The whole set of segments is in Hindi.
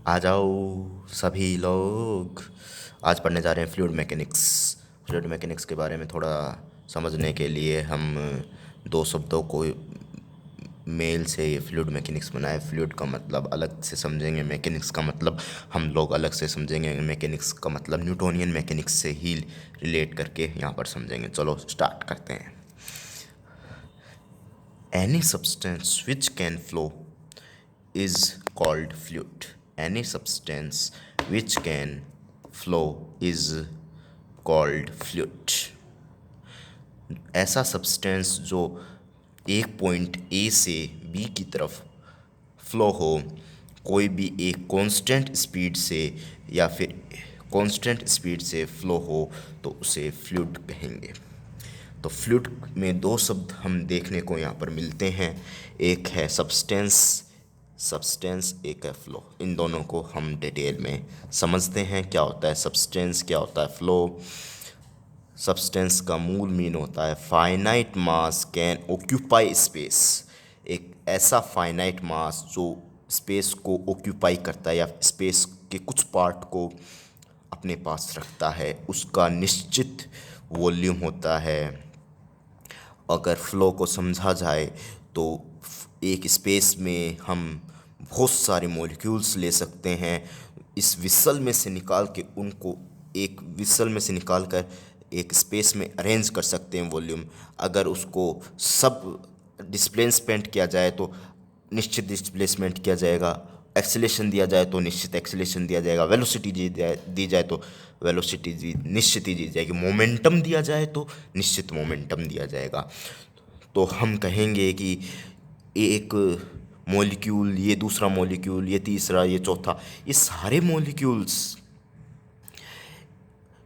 आ जाओ सभी लोग। आज पढ़ने जा रहे हैं फ्लूइड मैकेनिक्स। फ्लूइड मैकेनिक्स के बारे में थोड़ा समझने के लिए हम दो शब्दों को मेल से ये फ्लूइड मैकेनिक्स बनाए। फ्लूइड का मतलब अलग से समझेंगे, मैकेनिक्स का मतलब हम लोग अलग से समझेंगे। मैकेनिक्स का मतलब न्यूटोनियन मैकेनिक्स से ही रिलेट करके यहाँ पर समझेंगे। चलो स्टार्ट करते हैं। Any substance which can flow is called fluid. Any substance which can flow is called fluid. ऐसा सब्सटेंस जो एक पॉइंट ए से बी की तरफ फ्लो हो, कोई भी एक कांस्टेंट स्पीड से या फिर कांस्टेंट स्पीड से फ्लो हो, तो उसे फ्लूइड कहेंगे। तो फ्लूइड में दो शब्द हम देखने को यहाँ पर मिलते हैं, एक है सब्सटेंस, सब्सटेंस, एक है फ्लो। इन दोनों को हम डिटेल में समझते हैं। क्या होता है सब्सटेंस, क्या होता है फ्लो। सब्सटेंस का मूल मीन होता है finite mass can occupy space. एक ऐसा फाइनाइट मास जो स्पेस को ऑक्यूपाई करता है या स्पेस के कुछ पार्ट को अपने पास रखता है, उसका निश्चित वॉल्यूम होता है। अगर फ्लो को समझा जाए तो एक स्पेस में हम बहुत सारे मॉलिक्यूल्स ले सकते हैं। इस विसल में से निकाल के उनको एक विसल में से निकाल कर एक स्पेस में अरेंज कर सकते हैं वॉल्यूम। अगर उसको सब डिस्प्लेसमेंट किया जाए तो निश्चित डिस्प्लेसमेंट किया जाएगा, एक्सेलेरेशन दिया जाए तो निश्चित एक्सेलेरेशन दिया जाएगा, वेलोसिटी दी जाए तो वेलोसिटी निश्चित ही दी जाएगी, मोमेंटम दिया जाए तो निश्चित मोमेंटम दिया जाएगा। तो हम कहेंगे कि एक मॉलिक्यूल, ये दूसरा मॉलिक्यूल, ये तीसरा, ये चौथा, ये सारे मॉलिक्यूल्स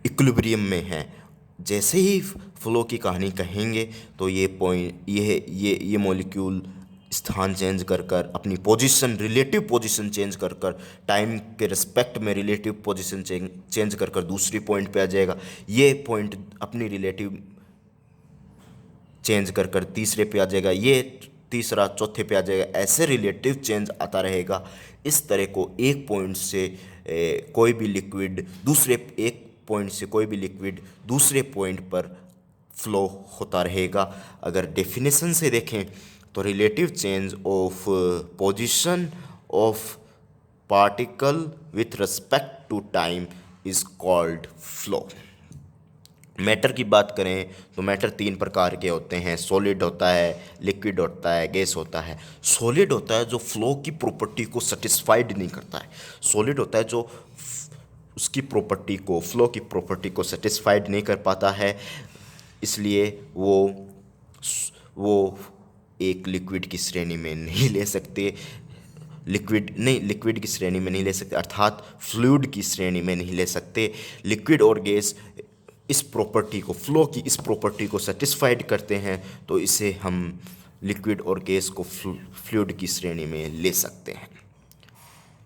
इक्विलिब्रियम में हैं। जैसे ही फ्लो की कहानी कहेंगे तो ये पॉइंट, ये मॉलिक्यूल स्थान चेंज कर कर अपनी पोजीशन, रिलेटिव पोजीशन चेंज कर कर, टाइम के रिस्पेक्ट में रिलेटिव पोजीशन चेंज कर कर दूसरी पॉइंट पे आ जाएगा। ये पॉइंट अपनी रिलेटिव चेंज कर कर तीसरे पे आ जाएगा, ये तीसरा चौथे पे आ जाएगा, ऐसे रिलेटिव चेंज आता रहेगा। इस तरह को एक पॉइंट से कोई भी लिक्विड दूसरे, एक पॉइंट से कोई भी लिक्विड दूसरे पॉइंट पर फ्लो होता रहेगा। अगर डेफिनेशन से देखें तो relative change of position of particle with respect to time is called flow. Matter की बात करें तो मैटर तीन प्रकार के होते हैं, सॉलिड होता है, लिक्विड होता है, गैस होता है। सॉलिड होता है जो फ्लो की प्रॉपर्टी को सेटिस्फाइड नहीं करता है। सॉलिड होता है जो उसकी प्रॉपर्टी को, फ्लो की प्रॉपर्टी को सेटिस्फाइड नहीं कर पाता है, इसलिए वो एक लिक्विड की श्रेणी में नहीं ले सकते, लिक्विड की श्रेणी में नहीं ले सकते, अर्थात फ्लूइड की श्रेणी में नहीं ले सकते। लिक्विड और गैस इस प्रॉपर्टी को, फ्लो की इस प्रॉपर्टी को सेटिस्फाइड करते हैं, तो इसे हम लिक्विड और गैस को फ्लूइड की श्रेणी में ले सकते हैं।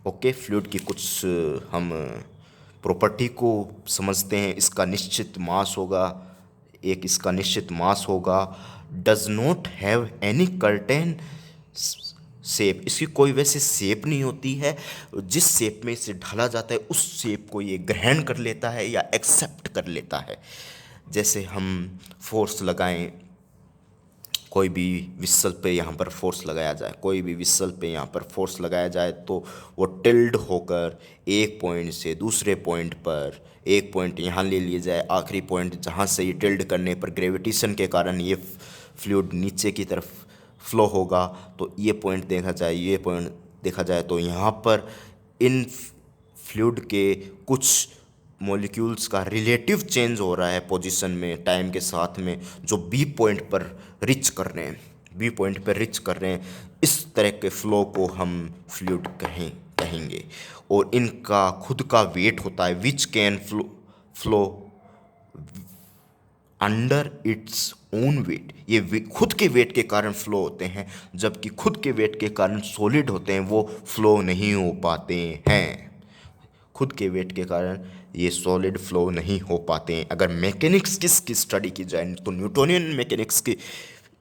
ओके, फ्लूइड की कुछ हम प्रॉपर्टी को समझते हैं। इसका निश्चित मास होगा, एक इसका निश्चित मास होगा। Does not have any curtain shape, इसकी कोई वैसे शेप नहीं होती है। जिस शेप में इसे ढाला जाता है उस शेप को ये ग्रहण कर लेता है या एक्सेप्ट कर लेता है। जैसे हम फोर्स लगाएं, कोई भी विसल पे यहाँ पर फोर्स लगाया जाए, कोई भी विसल पे यहाँ पर फोर्स लगाया जाए तो वो टिल्ड होकर एक पॉइंट से दूसरे पॉइंट पर, एक पॉइंट यहाँ ले लिया जाए, आखिरी पॉइंट जहाँ से ये टिल्ड करने पर ग्रेविटेशन के कारण ये फ्लूइड नीचे की तरफ फ्लो होगा, तो ये पॉइंट देखा जाए, ये पॉइंट देखा जाए तो यहाँ पर इन फ्लूइड के कुछ मॉलिक्यूल्स का रिलेटिव चेंज हो रहा है पोजीशन में टाइम के साथ में, जो बी पॉइंट पर रिच कर रहे हैं, बी पॉइंट पर रिच कर रहे हैं। इस तरह के फ्लो को हम फ्लूइड कहेंगे। और इनका खुद का वेट होता है, which can flow under its own wait. ये खुद के वेट के कारण फ्लो होते हैं, जबकि खुद के वेट के कारण सॉलिड होते हैं वो फ्लो नहीं हो पाते हैं। खुद के वेट के कारण ये सॉलिड फ्लो नहीं हो पाते हैं। अगर मैकेनिक्स की स्टडी की जाए तो न्यूटोनियन मैकेनिक्स की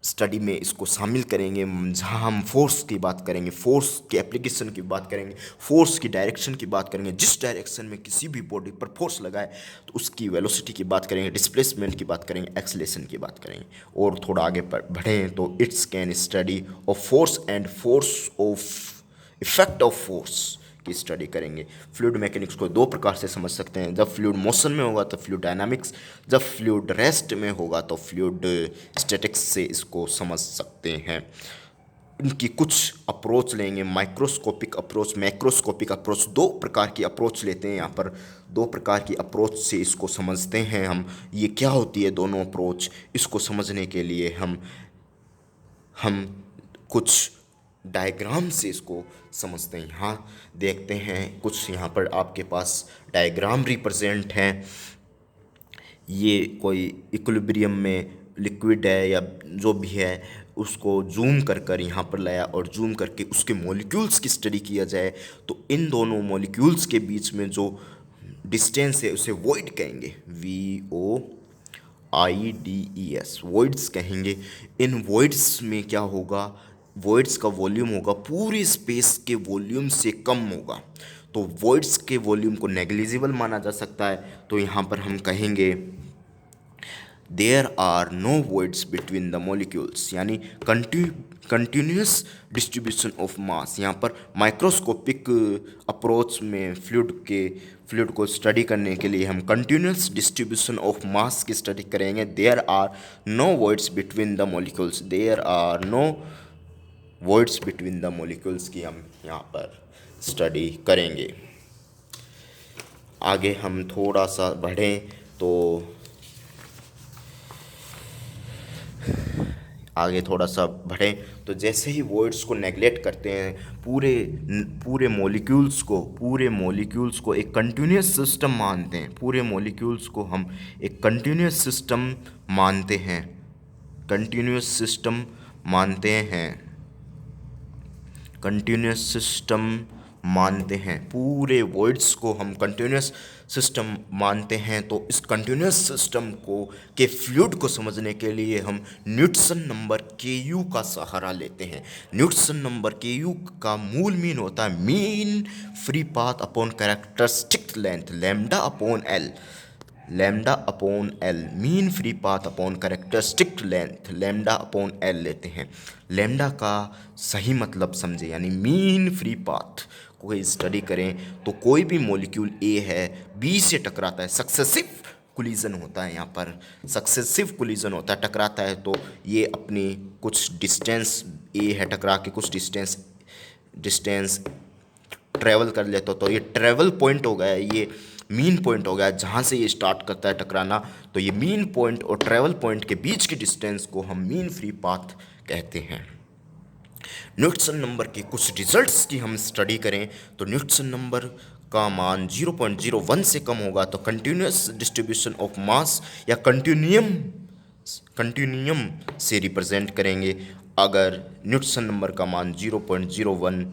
स्टडी में इसको शामिल करेंगे, जहाँ हम फोर्स की बात करेंगे, फोर्स के एप्लीकेशन की बात करेंगे, फोर्स की डायरेक्शन की बात करेंगे, जिस डायरेक्शन में किसी भी बॉडी पर फोर्स लगाए तो उसकी वेलोसिटी की बात करेंगे, डिस्प्लेसमेंट की बात करेंगे, एक्सेलेरेशन की बात करेंगे। और थोड़ा आगे बढ़ें तो it's can study of force and force of effect of force की स्टडी करेंगे। फ्लूइड मैकेनिक्स को दो प्रकार से समझ सकते हैं, जब फ्लूइड मोशन में होगा तो फ्लूइड डायनामिक्स, जब फ्लूइड रेस्ट में होगा तो फ्लूइड स्टैटिक्स से इसको समझ सकते हैं। इनकी कुछ अप्रोच लेंगे, माइक्रोस्कोपिक अप्रोच, मैक्रोस्कोपिक अप्रोच, दो प्रकार की अप्रोच लेते हैं यहाँ पर। दो प्रकार की अप्रोच से इसको समझते हैं हम, ये क्या होती है दोनों अप्रोच। इसको समझने के लिए हम कुछ डायग्राम से इसको समझते हैं। यहाँ देखते हैं कुछ, यहाँ पर आपके पास डायग्राम रिप्रेजेंट हैं। ये कोई इक्विलिब्रियम में लिक्विड है या जो भी है, उसको जूम कर यहाँ पर लाया और जूम करके उसके मॉलिक्यूल्स की स्टडी किया जाए तो इन दोनों मॉलिक्यूल्स के बीच में जो डिस्टेंस है उसे वॉइड कहेंगे, VOIDES, वॉइड्स कहेंगे। इन वॉइड्स में क्या होगा, वॉइड्स का वॉल्यूम होगा पूरे स्पेस के वॉल्यूम से कम होगा, तो वॉइड्स के वॉल्यूम को नेग्लिजिबल माना जा सकता है। तो यहाँ पर हम कहेंगे there are no voids between the molecules, यानी कंटिन्यूस डिस्ट्रीब्यूशन ऑफ मास। यहाँ पर माइक्रोस्कोपिक अप्रोच में फ्लूइड को स्टडी करने के लिए हम कंटिन्यूस डिस्ट्रीब्यूशन ऑफ मास की स्टडी करेंगे। There are no voids between the molecules, there are no voids between the molecules की हम यहाँ पर स्टडी करेंगे। आगे हम थोड़ा सा बढ़ें तो जैसे ही वॉइड्स को नेगलेक्ट करते हैं, पूरे मॉलिक्यूल्स को एक कंटिन्यूस सिस्टम मानते हैं। पूरे मॉलिक्यूल्स को हम एक कंटिन्यूस सिस्टम मानते हैं, कंटिन्यूस सिस्टम मानते हैं। पूरे वॉइड्स को हम कंटिन्यूस सिस्टम मानते हैं। तो इस कंटिन्यूस सिस्टम के फ्लूइड को समझने के लिए हम न्यूटन नंबर Ku का सहारा लेते हैं। न्यूटन नंबर Ku का मूल मीन होता है mean free path upon characteristic length, lambda upon L, mean free path upon characteristic length, lambda upon L लेते हैं। लैम्डा का सही मतलब समझे, यानी मीन फ्री पाथ को स्टडी करें तो कोई भी मॉलिक्यूल ए है, बी से टकराता है, सक्सेसिव कोलिजन होता है, यहाँ पर सक्सेसिव कोलिजन होता है, टकराता है, तो ये अपनी कुछ डिस्टेंस ए है, टकरा के कुछ डिस्टेंस ट्रैवल कर लेता, तो ये ट्रैवल पॉइंट हो गया, ये मीन पॉइंट हो गया जहाँ से ये स्टार्ट करता है टकराना। तो ये मीन पॉइंट और ट्रैवल पॉइंट के बीच की डिस्टेंस को हम मीन फ्री पाथ कहते हैं। न्यूटन नंबर के कुछ रिजल्ट्स की हम स्टडी करें तो न्यूटन नंबर का मान 0.01 से कम होगा तो कंटिन्यूस डिस्ट्रीब्यूशन ऑफ मास या कंटिन्यूयम से रिप्रेजेंट करेंगे। अगर न्यूटन नंबर का मान 0.01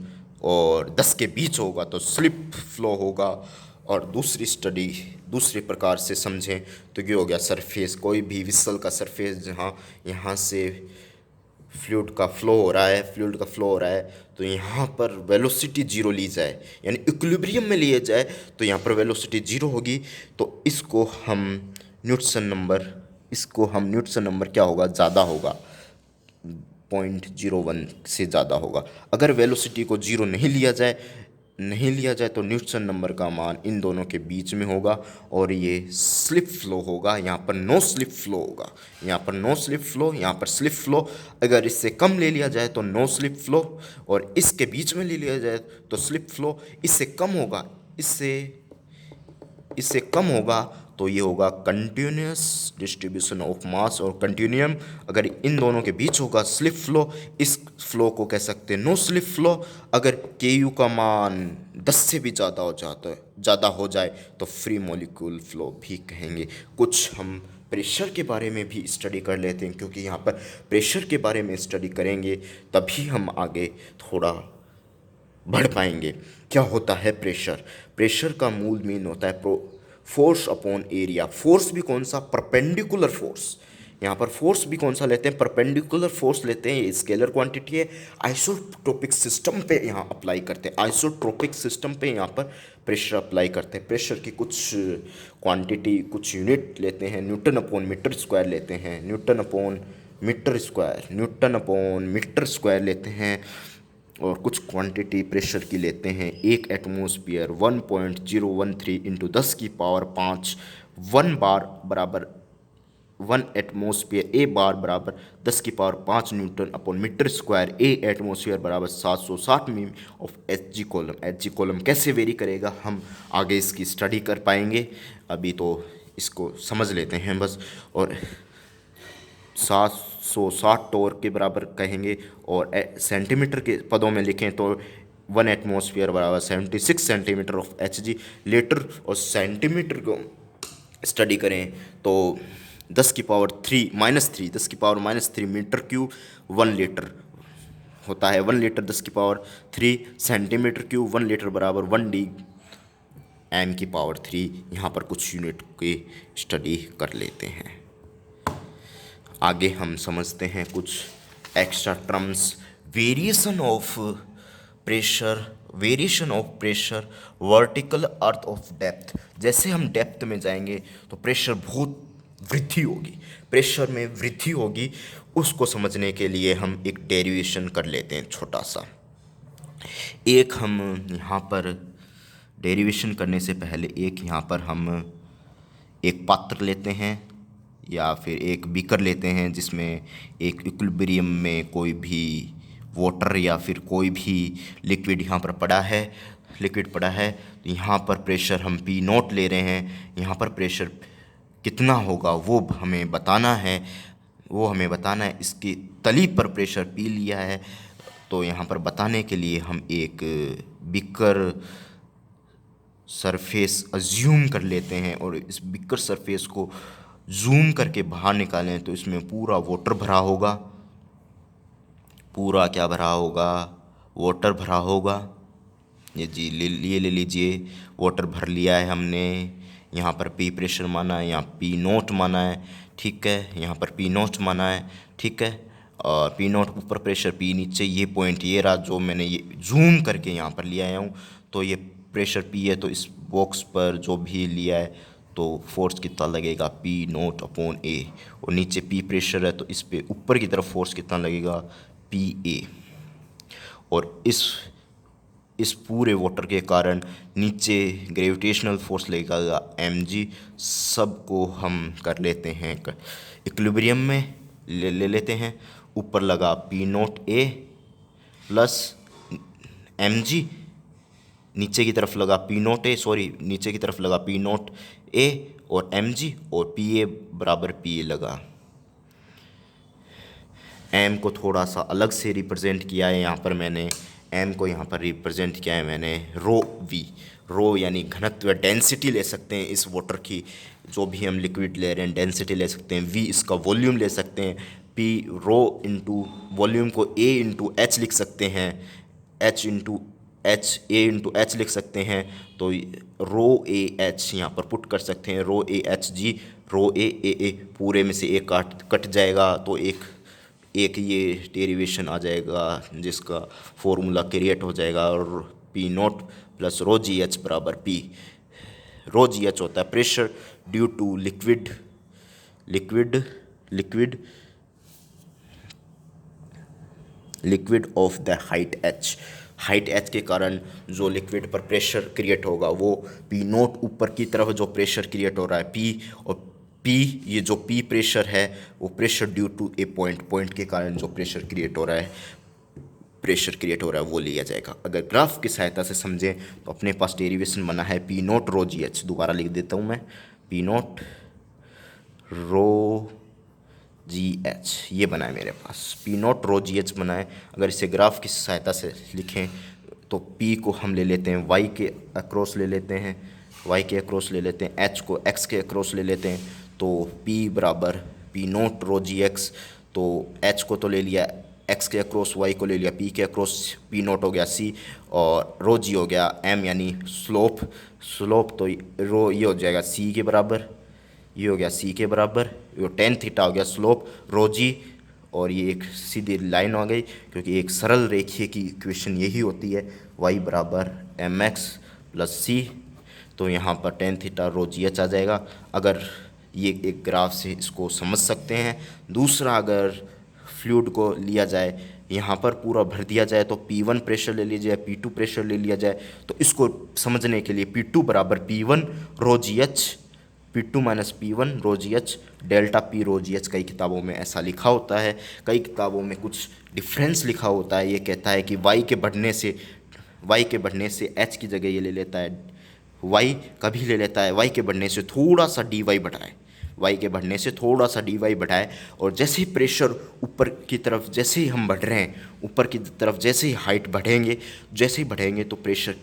और 10 के बीच होगा तो स्लिप फ्लो होगा। और दूसरे प्रकार से समझें तो ये हो गया सरफेस, कोई भी विसल का सरफेस जहाँ यहाँ से फ्लूइड का फ्लो हो रहा है तो यहाँ पर वेलोसिटी जीरो ली जाए, यानी इक्विलिब्रियम में लिए जाए तो यहाँ पर वेलोसिटी जीरो होगी। तो इसको हम न्यूटन नंबर क्या होगा, ज़्यादा होगा, 0.01 से ज़्यादा होगा। अगर वेलोसिटी को जीरो नहीं लिया जाए तो न्यूटन नंबर का मान इन दोनों के बीच में होगा और ये स्लिप फ्लो होगा। यहाँ पर नो स्लिप फ्लो होगा, यहाँ पर स्लिप फ्लो। अगर इससे कम ले लिया जाए तो नो स्लिप फ्लो और इसके बीच में ले लिया जाए तो स्लिप फ्लो। इससे कम होगा तो ये होगा कंटिन्यूस डिस्ट्रीब्यूशन ऑफ मास और कंटिन्यूयम। अगर इन दोनों के बीच होगा स्लिप फ्लो, इस फ्लो को कह सकते हैं नो स्लिप फ्लो। अगर Ku का मान 10 से भी ज़्यादा हो जाए तो फ्री मॉलिक्यूल फ्लो भी कहेंगे। कुछ हम प्रेशर के बारे में भी स्टडी कर लेते हैं, क्योंकि यहाँ पर प्रेशर के बारे में स्टडी करेंगे तभी हम आगे थोड़ा बढ़ पाएंगे। क्या होता है प्रेशर? प्रेशर का मूल मीन होता है फोर्स अपॉन एरिया। फोर्स भी कौन सा? परपेंडिकुलर फोर्स, यहाँ पर फोर्स भी कौन सा लेते हैं, परपेंडिकुलर फोर्स लेते हैं, ये स्केलर क्वांटिटी है। आइसोट्रोपिक सिस्टम पे यहाँ अप्लाई करते हैं, आइसोट्रोपिक सिस्टम पे यहाँ पर प्रेशर अप्लाई करते हैं। प्रेशर की कुछ क्वांटिटी, कुछ यूनिट लेते हैं, न्यूटन अपॉन मीटर स्क्वायर लेते हैं, Newton upon metre square, Newton upon metre square लेते हैं। और कुछ क्वांटिटी प्रेशर की लेते हैं, एक एटमॉस्फेयर 1.013 इंटू 10 की पावर 5, 1 बार बराबर 1 एटमॉस्फेयर, ए बार बराबर 10 की power 5 newton upon metre square, A atmosphere बराबर 760 मीम of H G column. H G column कैसे वेरी करेगा हम आगे इसकी स्टडी कर पाएंगे, अभी तो इसको समझ लेते हैं बस। और 760 टोर के बराबर कहेंगे, और सेंटीमीटर के पदों में लिखें तो 1 एटमॉस्फेयर बराबर 76 centimetre of H ji litre. और सेंटीमीटर को स्टडी करें तो 10 की पावर 3 10 की पावर -3 मीटर क्यूब 1 लीटर होता है। 1 लीटर 10 की पावर 3 सेंटीमीटर क्यूब, 1 लीटर बराबर 1 डी एम की पावर 3। यहाँ पर कुछ यूनिट की स्टडी कर लेते हैं। आगे हम समझते हैं कुछ extra terms. Variation of pressure, variation of pressure, vertical earth of depth. जैसे हम डेप्थ में जाएंगे तो प्रेशर बहुत वृद्धि होगी, प्रेशर में वृद्धि होगी। उसको समझने के लिए हम एक डेरिवेशन कर लेते हैं छोटा सा। एक हम यहाँ पर डेरिवेशन करने से पहले एक यहाँ पर हम एक पात्र लेते हैं या फिर एक बीकर लेते हैं, जिसमें एक इक्विलिब्रियम में कोई भी वाटर या फिर कोई भी लिक्विड यहाँ पर पड़ा है, लिक्विड पड़ा है। तो यहाँ पर प्रेशर हम पी नोट ले रहे हैं। यहाँ पर प्रेशर कितना होगा वो हमें बताना है, वो हमें बताना है। इसकी तली पर प्रेशर पी लिया है, तो यहाँ पर बताने के लिए हम एक बीकर सरफेस अज्यूम कर लेते हैं, और इस बीकर सरफेस को जूम करके बाहर निकालें तो इसमें पूरा वाटर भरा होगा, पूरा क्या भरा होगा, वाटर भरा होगा। ये जी ये ले लीजिए, वाटर भर लिया है हमने। यहाँ पर पी प्रेशर माना है, यहाँ पी नोट माना है, ठीक है। यहाँ पर पी नोट माना है, ठीक है। और पी नोट ऊपर, प्रेशर पी नीचे। ये पॉइंट ये रहा जो मैंने ये जूम करके यहाँ पर लिया आया हूँ। तो ये प्रेशर पी है, तो इस बॉक्स पर जो भी लिया है तो फोर्स कितना लगेगा, पी नोट अपॉन ए। और नीचे पी प्रेशर है तो इस पे ऊपर की तरफ फोर्स कितना लगेगा, पी ए। और इस पूरे वाटर के कारण नीचे ग्रेविटेशनल फोर्स लगेगा एम जी। सबको हम कर लेते हैं इक्विलिब्रियम में ले लेते हैं। ऊपर लगा पी नोट ए प्लस एम जी, नीचे की तरफ लगा पी नोट ए, नीचे की तरफ लगा पी नोट ए और एम जी, और पी ए बराबर पी ए लगा। एम को थोड़ा सा अलग से रिप्रेजेंट किया है यहाँ पर मैंने, एम को यहाँ पर रिप्रेजेंट किया है मैंने रो वी। रो यानी घनत्व, डेंसिटी ले सकते हैं इस वाटर की, जो भी हम लिक्विड ले रहे हैं डेंसिटी ले सकते हैं। वी इसका वॉल्यूम ले सकते हैं, पी रो इंटू वॉल्यूम को ए इंटू एच लिख सकते हैं, एच इंटू एच, ए इंटू एच लिख सकते हैं। तो रो ए एच यहाँ पर पुट कर सकते हैं, रो ए एच जी, रो ए पूरे में से एक कट जाएगा तो एक ये डेरिवेशन आ जाएगा जिसका फॉर्मूला क्रिएट हो जाएगा। और P nought plus rho G H बराबर पी। रो जी एच होता है pressure due to liquid of the height H. Height H के कारण जो लिक्विड पर प्रेशर क्रिएट होगा वो पी नोट, ऊपर की तरफ जो प्रेशर क्रिएट हो रहा है पी, और पी ये जो पी प्रेशर है वो pressure due to a point के कारण जो प्रेशर क्रिएट हो रहा है वो लिया जाएगा। अगर ग्राफ की सहायता से समझें तो अपने पास डेरिवेशन बना है पी नोट रो जी एच। दोबारा लिख देता हूँ मैं, पी नोट रो जी एच, ये बना है मेरे पास, पी नोट रो जी एच बना है। अगर इसे ग्राफ की सहायता से लिखें तो पी को हम ले लेते हैं वाई के अक्रॉस ले लेते हैं, एच को एक्स के अक्रॉस ले लेते हैं। तो P बराबर पी नोट रो जी एक्स, तो H को तो ले लिया एक्स के अक्रॉस, वाई को ले लिया पी के अक्रॉस, पी नोट हो गया सी, और रो जी हो गया एम यानी स्लोप। तो रो ये हो जाएगा सी के बराबर, ये हो गया सी के बराबर, ये टेन थीटा हो गया स्लोप रो जी, और ये एक सीधी लाइन आ गई, क्योंकि एक सरल रेखीय की इक्वेशन यही होती है y बराबर एम एक्स प्लस सी। तो यहाँ पर tan theta rho G H आ जाएगा। अगर ये एक ग्राफ से इसको समझ सकते हैं। दूसरा, अगर फ्लूइड को लिया जाए, यहाँ पर पूरा भर दिया जाए तो P1 प्रेशर ले लिया जाए, P2 प्रेशर ले लिया जाए, तो इसको समझने के लिए P2 बराबर P1 rho G H, P2 minus P1 rho G H delta P rho G H, कई किताबों में ऐसा लिखा होता है, कई किताबों में कुछ डिफरेंस लिखा होता है। ये कहता है कि y के बढ़ने से h की जगह ये ले लेता है, y कभी ले लेता है y के बढ़ने से थोड़ा सा dy बढ़ाए, y के बढ़ने से थोड़ा सा dy बढ़ाए, और जैसे ही प्रेशर ऊपर की तरफ, जैसे ही हम बढ़ रहे हैं ऊपर की तरफ, जैसे ही हाइट बढ़ेंगे, जैसे ही बढ़ेंगे तो प्रेशर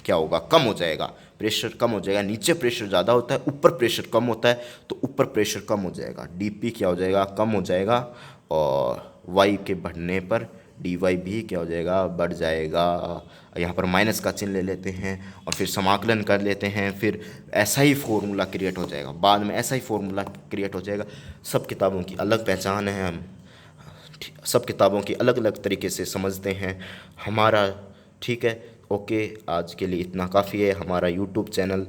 क्या होगा, कम हो जाएगा, प्रेशर कम हो जाएगा। नीचे प्रेशर ज़्यादा होता है, ऊपर प्रेशर कम होता है, तो ऊपर प्रेशर कम हो जाएगा, dp क्या हो जाएगा, कम हो जाएगा, और y के बढ़ने पर dy भी क्या हो जाएगा, बढ़ जाएगा। यहाँ पर माइनस का चिन्ह ले लेते हैं और फिर समाकलन कर लेते हैं, फिर ऐसा ही फॉर्मूला क्रिएट हो जाएगा, बाद में ऐसा ही फॉर्मूला क्रिएट हो जाएगा। सब किताबों की अलग पहचान है, हम सब किताबों की अलग अलग तरीके से समझते हैं हमारा। ठीक है, ओके, आज के लिए इतना काफ़ी है। हमारा यूट्यूब चैनल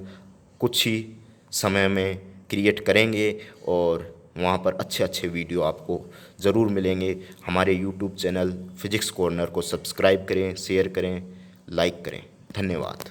कुछ ही समय में क्रिएट करेंगे और वहाँ पर अच्छे अच्छे वीडियो आपको ज़रूर मिलेंगे। हमारे यूट्यूब चैनल फिजिक्स कॉर्नर को सब्सक्राइब करें, शेयर करें, लाइक करें। धन्यवाद।